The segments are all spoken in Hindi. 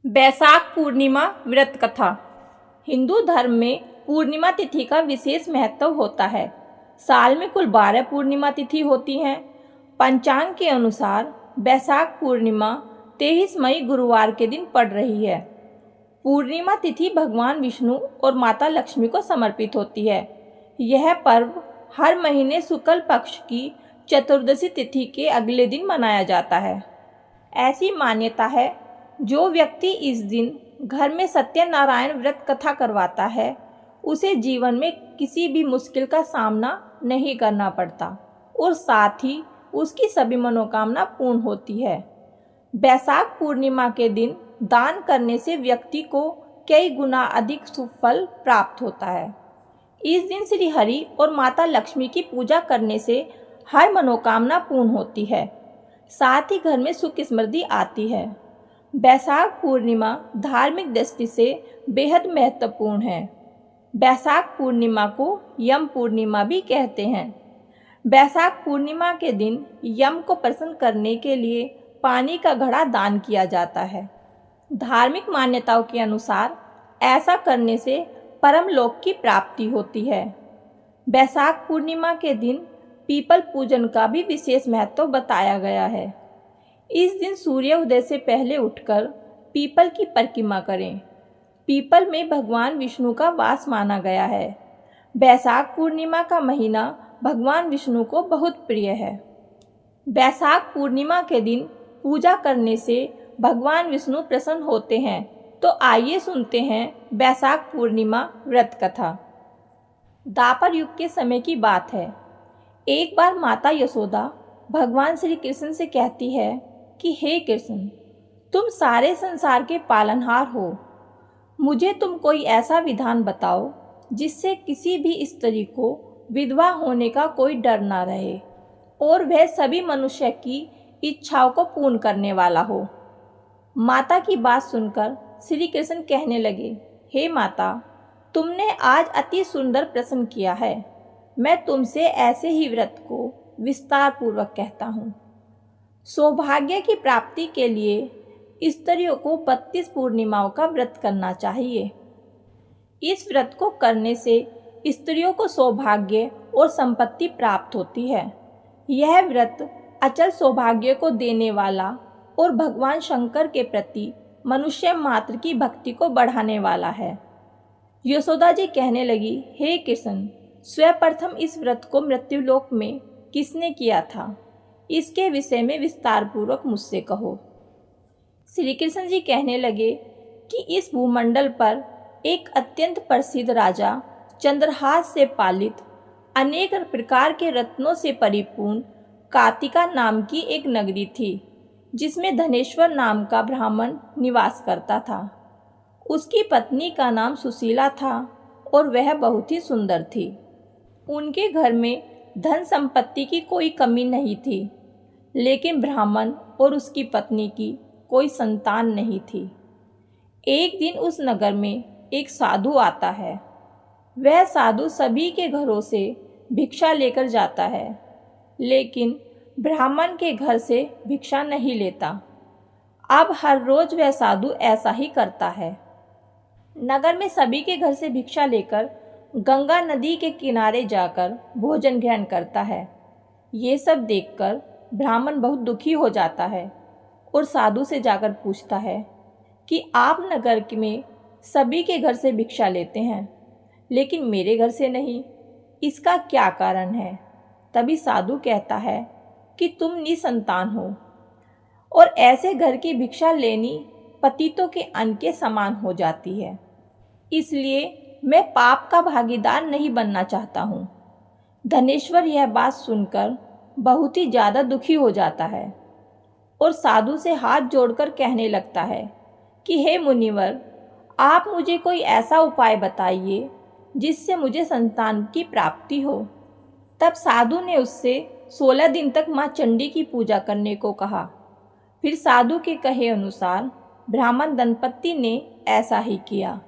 बैसाख पूर्णिमा व्रत कथा। हिंदू धर्म में पूर्णिमा तिथि का विशेष महत्व होता है। साल में कुल 12 पूर्णिमा तिथि होती हैं। पंचांग के अनुसार बैसाख पूर्णिमा 23 मई गुरुवार के दिन पड़ रही है। पूर्णिमा तिथि भगवान विष्णु और माता लक्ष्मी को समर्पित होती है। यह पर्व हर महीने शुक्ल पक्ष की चतुर्दशी तिथि के अगले दिन मनाया जाता है। ऐसी मान्यता है, जो व्यक्ति इस दिन घर में सत्यनारायण व्रत कथा करवाता है, उसे जीवन में किसी भी मुश्किल का सामना नहीं करना पड़ता और साथ ही उसकी सभी मनोकामना पूर्ण होती है। बैसाख पूर्णिमा के दिन दान करने से व्यक्ति को कई गुना अधिक शुभ फल प्राप्त होता है। इस दिन श्री हरि और माता लक्ष्मी की पूजा करने से हर मनोकामना पूर्ण होती है, साथ ही घर में सुख समृद्धि आती है। बैसाख पूर्णिमा धार्मिक दृष्टि से बेहद महत्वपूर्ण है। बैसाख पूर्णिमा को यम पूर्णिमा भी कहते हैं। बैसाख पूर्णिमा के दिन यम को प्रसन्न करने के लिए पानी का घड़ा दान किया जाता है। धार्मिक मान्यताओं के अनुसार ऐसा करने से परम लोक की प्राप्ति होती है। बैसाख पूर्णिमा के दिन पीपल पूजन का भी विशेष महत्व बताया गया है। इस दिन सूर्य उदय से पहले उठकर पीपल की परिक्रमा करें। पीपल में भगवान विष्णु का वास माना गया है। बैसाख पूर्णिमा का महीना भगवान विष्णु को बहुत प्रिय है। बैसाख पूर्णिमा के दिन पूजा करने से भगवान विष्णु प्रसन्न होते हैं। तो आइए सुनते हैं बैसाख पूर्णिमा व्रत कथा। द्वापर युग के समय की बात है। एक बार माता यशोदा भगवान श्री कृष्ण से कहती है कि हे कृष्ण, तुम सारे संसार के पालनहार हो। मुझे तुम कोई ऐसा विधान बताओ जिससे किसी भी स्त्री को विधवा होने का कोई डर ना रहे और वह सभी मनुष्य की इच्छाओं को पूर्ण करने वाला हो। माता की बात सुनकर श्री कृष्ण कहने लगे, हे माता, तुमने आज अति सुंदर प्रश्न किया है। मैं तुमसे ऐसे ही व्रत को विस्तार पूर्वक कहता हूँ। सौभाग्य की प्राप्ति के लिए स्त्रियों को 32 पूर्णिमाओं का व्रत करना चाहिए। इस व्रत को करने से स्त्रियों को सौभाग्य और संपत्ति प्राप्त होती है। यह व्रत अचल सौभाग्य को देने वाला और भगवान शंकर के प्रति मनुष्य मात्र की भक्ति को बढ़ाने वाला है। यशोदा जी कहने लगी, हे कृष्ण, सर्वप्रथम इस व्रत को मृत्युलोक में किसने किया था, इसके विषय में विस्तार पूर्वक मुझसे कहो। श्री कृष्ण जी कहने लगे कि इस भूमंडल पर एक अत्यंत प्रसिद्ध राजा चंद्रहास से पालित अनेक प्रकार के रत्नों से परिपूर्ण कातिका नाम की एक नगरी थी, जिसमें धनेश्वर नाम का ब्राह्मण निवास करता था। उसकी पत्नी का नाम सुशीला था और वह बहुत ही सुंदर थी। उनके घर में धन संपत्ति की कोई कमी नहीं थी, लेकिन ब्राह्मण और उसकी पत्नी की कोई संतान नहीं थी। एक दिन उस नगर में एक साधु आता है। वह साधु सभी के घरों से भिक्षा लेकर जाता है, लेकिन ब्राह्मण के घर से भिक्षा नहीं लेता। अब हर रोज वह साधु ऐसा ही करता है। नगर में सभी के घर से भिक्षा लेकर गंगा नदी के किनारे जाकर भोजन ग्रहण करता है। ये सब देखकर ब्राह्मण बहुत दुखी हो जाता है और साधु से जाकर पूछता है कि आप नगर में सभी के घर से भिक्षा लेते हैं, लेकिन मेरे घर से नहीं, इसका क्या कारण है? तभी साधु कहता है कि तुम निसंतान हो और ऐसे घर की भिक्षा लेनी पतितों के अन्न के समान हो जाती है, इसलिए मैं पाप का भागीदार नहीं बनना चाहता हूँ। धनेश्वर यह बात सुनकर बहुत ही ज़्यादा दुखी हो जाता है और साधु से हाथ जोड़कर कहने लगता है कि हे मुनिवर, आप मुझे कोई ऐसा उपाय बताइए जिससे मुझे संतान की प्राप्ति हो। तब साधु ने उससे 16 दिन तक माँ चंडी की पूजा करने को कहा। फिर साधु के कहे अनुसार ब्राह्मण दंपत्ति ने ऐसा ही किया।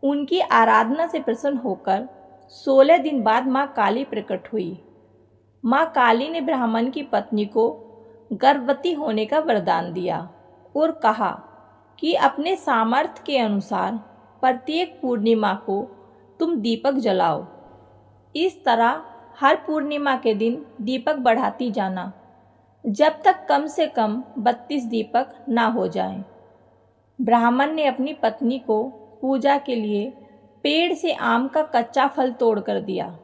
उनकी आराधना से प्रसन्न होकर 16 दिन बाद माँ काली प्रकट हुई। माँ काली ने ब्राह्मण की पत्नी को गर्भवती होने का वरदान दिया और कहा कि अपने सामर्थ्य के अनुसार प्रत्येक पूर्णिमा को तुम दीपक जलाओ। इस तरह हर पूर्णिमा के दिन दीपक बढ़ाती जाना, जब तक कम से कम 32 दीपक ना हो जाएं। ब्राह्मण ने अपनी पत्नी को पूजा के लिए पेड़ से आम का कच्चा फल तोड़ कर दिया।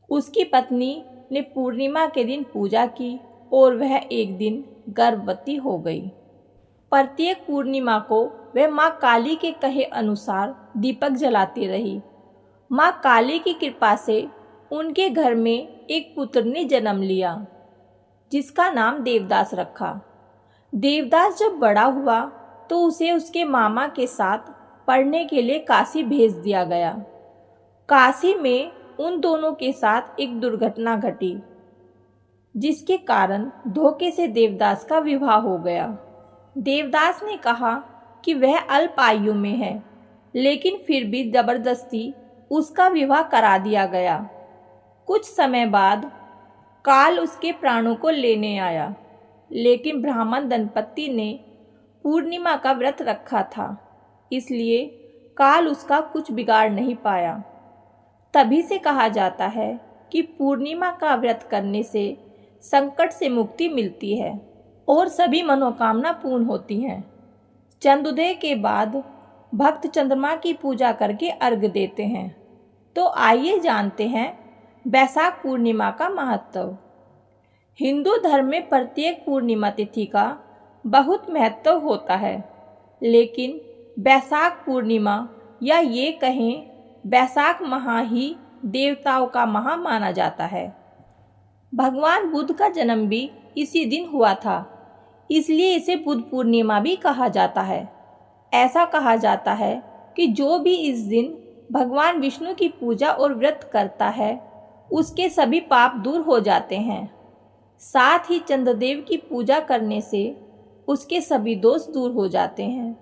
उसकी पत्नी ने पूर्णिमा के दिन पूजा की और वह एक दिन गर्भवती हो गई। प्रत्येक पूर्णिमा को वह माँ काली के कहे अनुसार दीपक जलाती रही। माँ काली की कृपा से उनके घर में एक पुत्र ने जन्म लिया, जिसका नाम देवदास रखा। देवदास जब बड़ा हुआ तो उसे उसके मामा के साथ पढ़ने के लिए काशी भेज दिया गया। काशी में उन दोनों के साथ एक दुर्घटना घटी, जिसके कारण धोखे से देवदास का विवाह हो गया। देवदास ने कहा कि वह अल्प आयु में है, लेकिन फिर भी जबरदस्ती उसका विवाह करा दिया गया। कुछ समय बाद काल उसके प्राणों को लेने आया, लेकिन ब्राह्मण दंपत्ति ने पूर्णिमा का व्रत रखा था, इसलिए काल उसका कुछ बिगाड़ नहीं पाया। तभी से कहा जाता है कि पूर्णिमा का व्रत करने से संकट से मुक्ति मिलती है और सभी मनोकामना पूर्ण होती हैं। चंद्रोदय के बाद भक्त चंद्रमा की पूजा करके अर्घ्य देते हैं। तो आइए जानते हैं बैसाख पूर्णिमा का महत्व। हिंदू धर्म में प्रत्येक पूर्णिमा तिथि का बहुत महत्व होता है, लेकिन बैसाख पूर्णिमा या ये कहें बैसाख माह ही देवताओं का माह माना जाता है। भगवान बुद्ध का जन्म भी इसी दिन हुआ था, इसलिए इसे बुद्ध पूर्णिमा भी कहा जाता है। ऐसा कहा जाता है कि जो भी इस दिन भगवान विष्णु की पूजा और व्रत करता है, उसके सभी पाप दूर हो जाते हैं। साथ ही चंद्रदेव की पूजा करने से उसके सभी दोष दूर हो जाते हैं।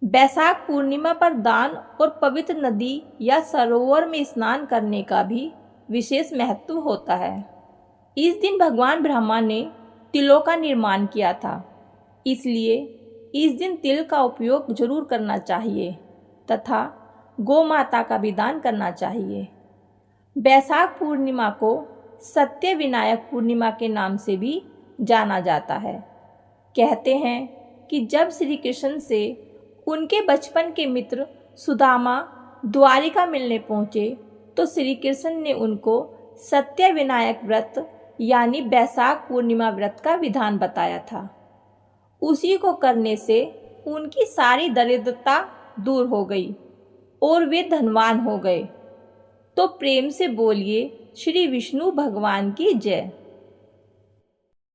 बैसाख पूर्णिमा पर दान और पवित्र नदी या सरोवर में स्नान करने का भी विशेष महत्व होता है। इस दिन भगवान ब्रह्मा ने तिलों का निर्माण किया था, इसलिए इस दिन तिल का उपयोग जरूर करना चाहिए तथा गौ माता का भी दान करना चाहिए। बैसाख पूर्णिमा को सत्य विनायक पूर्णिमा के नाम से भी जाना जाता है। कहते हैं कि जब श्री कृष्ण से उनके बचपन के मित्र सुदामा द्वारिका मिलने पहुँचे तो श्री कृष्ण ने उनको सत्य विनायक व्रत यानी बैसाख पूर्णिमा व्रत का विधान बताया था। उसी को करने से उनकी सारी दरिद्रता दूर हो गई और वे धनवान हो गए। तो प्रेम से बोलिए श्री विष्णु भगवान की जय।